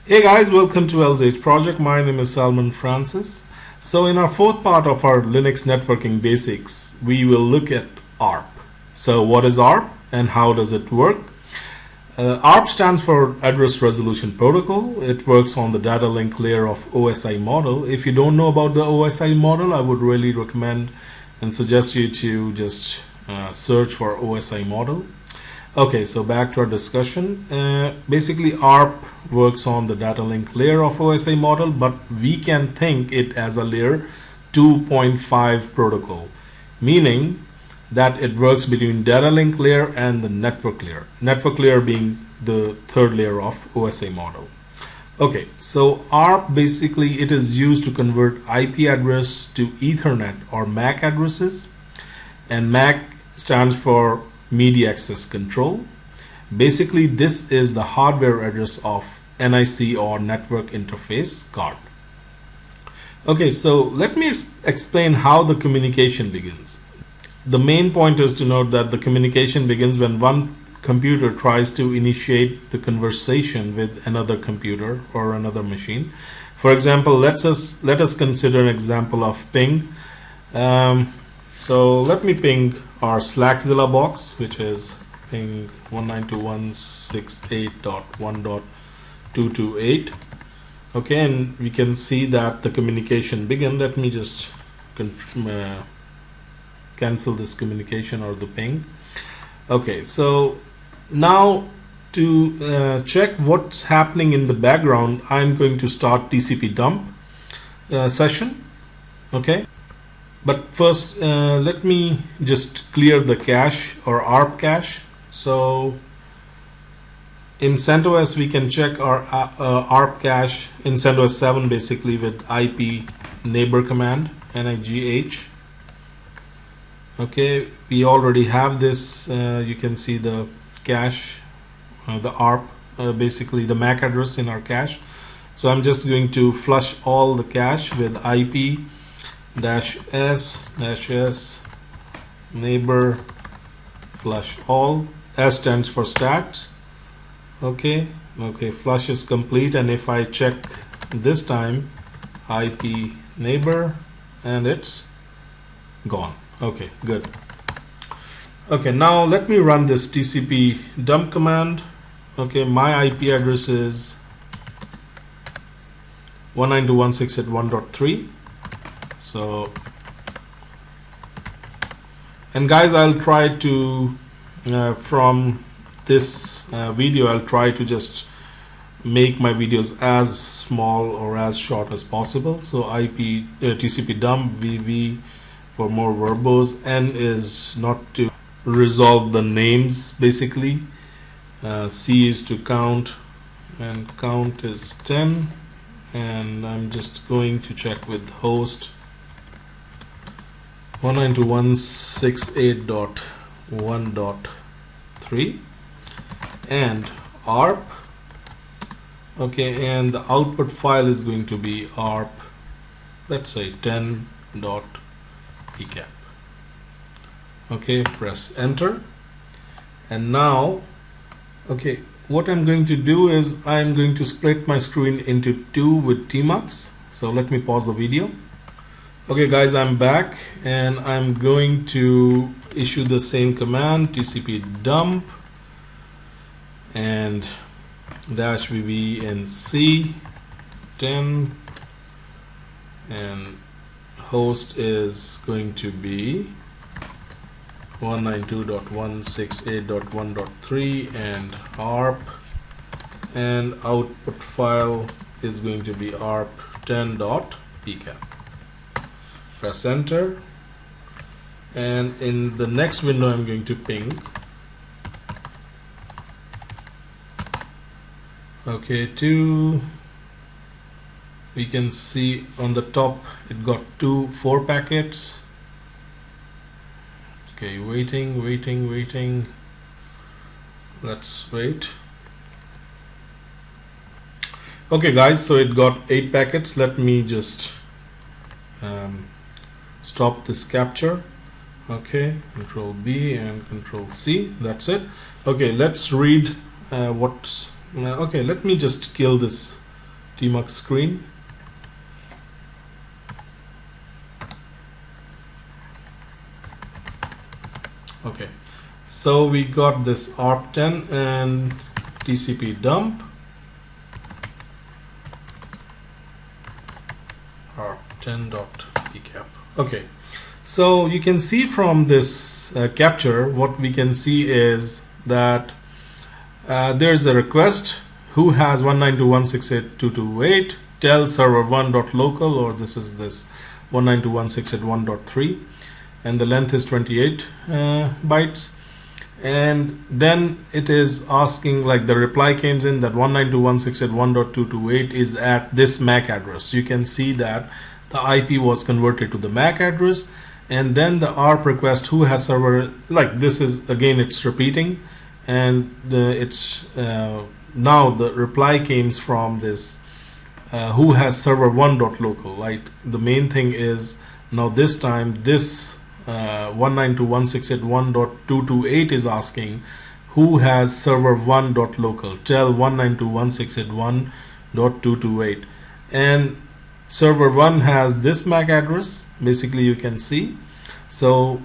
Hey guys, welcome to LZH project. My name is Salman Francis. So in our fourth part of our Linux networking basics, we will look at ARP. So what is ARP and how does it work? ARP stands for Address Resolution Protocol. It works on the data link layer of OSI model. If you don't know about the OSI model, I would really recommend and suggest you to just search for OSI model. Okay, so back to our discussion. Basically, ARP works on the data link layer of OSI model, but we can think it as a layer 2.5 protocol, meaning that it works between data link layer and the network layer being the third layer of OSI model. Okay, so ARP basically it is used to convert IP address to Ethernet or MAC addresses, and MAC stands for Media Access Control. Basically, this is the hardware address of NIC or Network Interface Card. Okay, so let me explain how the communication begins. The main point is to note that the communication begins when one computer tries to initiate the conversation with another computer or another machine. For example, let us consider an example of ping. So let me ping our Slackzilla box, which is ping 192.168.1.228. Okay, and we can see that the communication began. Let me just cancel this communication or the ping. Okay, so now to check what's happening in the background, I'm going to start TCP dump session. Okay. But first, let me just clear the cache or ARP cache. So in CentOS, we can check our ARP cache in CentOS 7 basically with IP neighbor command, NIGH. Okay, we already have this. You can see the cache, the ARP, basically the MAC address in our cache. So I'm just going to flush all the cache with IP -s neighbor flush all. S stands for stats. Okay, flush is complete, and if I check this time IP neighbor, and it's gone. Okay, good. Okay, now let me run this TCP dump command. Okay, my IP address is 192.168.1.3. So, and guys, I'll try to from this video I'll try to just make my videos as small or as short as possible. So TCP dump VV for more verbose. N is not to resolve the names basically. C is to count, and count is 10, and I'm just going to check with host 192.168.1.3 and ARP. Okay, and the output file is going to be ARP, let's say 10.pcap. Okay, press enter, and now okay, what I'm going to do is I'm going to split my screen into two with tmux. So let me pause the video. Okay guys, I'm back, and I'm going to issue the same command, TCP dump and -vv and C 10, and host is going to be 192.168.1.3 and ARP, and output file is going to be ARP 10.pcap. Press enter, and in the next window I'm going to ping. Okay, we can see on the top it got 4 packets. Okay, waiting. Let's wait. Okay guys, so it got 8 packets. Let me just stop this capture. Okay, Control B and Control C, that's it. Okay, let's read what's okay, let me just kill this debug screen. Okay, so we got this ARP10 and TCP dump, ARP10.pcap. Okay, so you can see from this capture, what we can see is that there's a request who has 192.168.228, tell server1.local, or this is this 192.168.1.3, and the length is 28 bytes. And then it is asking, like the reply came in that 192.168.1.228 is at this MAC address. You can see that the IP was converted to the MAC address, and then the ARP request who has server, like this is again it's repeating, and it's now the reply came from this who has server1.local. Like the main thing is now this time this 192.168.1.228 is asking who has server1.local, tell 192.168.1.228, and server 1 has this MAC address, basically you can see. So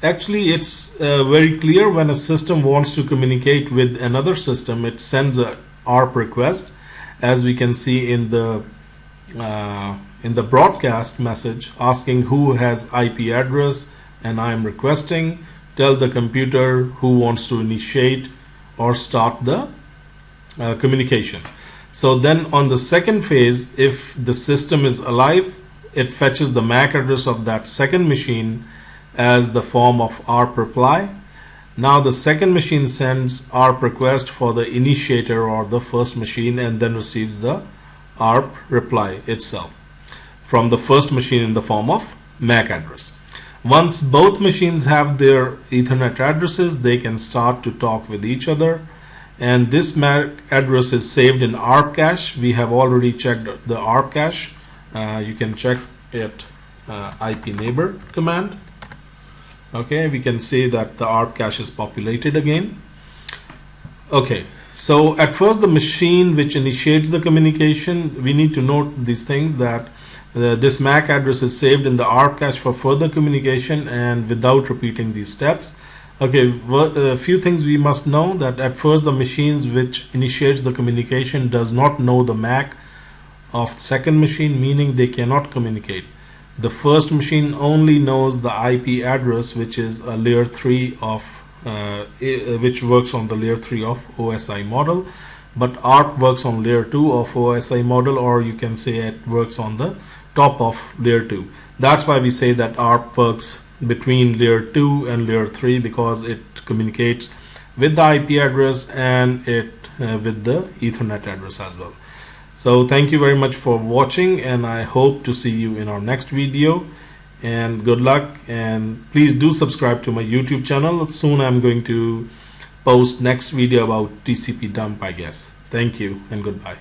actually it's very clear when a system wants to communicate with another system, it sends a ARP request, as we can see in the broadcast message asking who has IP address, and I am requesting tell the computer who wants to initiate or start the communication. So then on the second phase, if the system is alive, it fetches the MAC address of that second machine as the form of ARP reply. Now the second machine sends ARP request for the initiator or the first machine, and then receives the ARP reply itself from the first machine in the form of MAC address. Once both machines have their Ethernet addresses, they can start to talk with each other, and this MAC address is saved in ARP cache. We have already checked the ARP cache. You can check it IP neighbor command. Okay, we can see that the ARP cache is populated again. Okay, so at first the machine which initiates the communication, we need to note these things, that this MAC address is saved in the ARP cache for further communication and without repeating these steps. Okay, a few things we must know, that at first the machines which initiates the communication does not know the MAC of second machine, meaning they cannot communicate. The first machine only knows the IP address, which is a layer 3 of which works on the layer 3 of OSI model, but ARP works on layer 2 of OSI model, or you can say it works on the top of layer 2. That's why we say that ARP works between layer 2 and layer 3, because it communicates with the IP address and it with the Ethernet address as well. So thank you very much for watching, and I hope to see you in our next video, and good luck, and please do subscribe to my YouTube channel. Soon I'm going to post next video about TCP dump, I guess. Thank you and goodbye.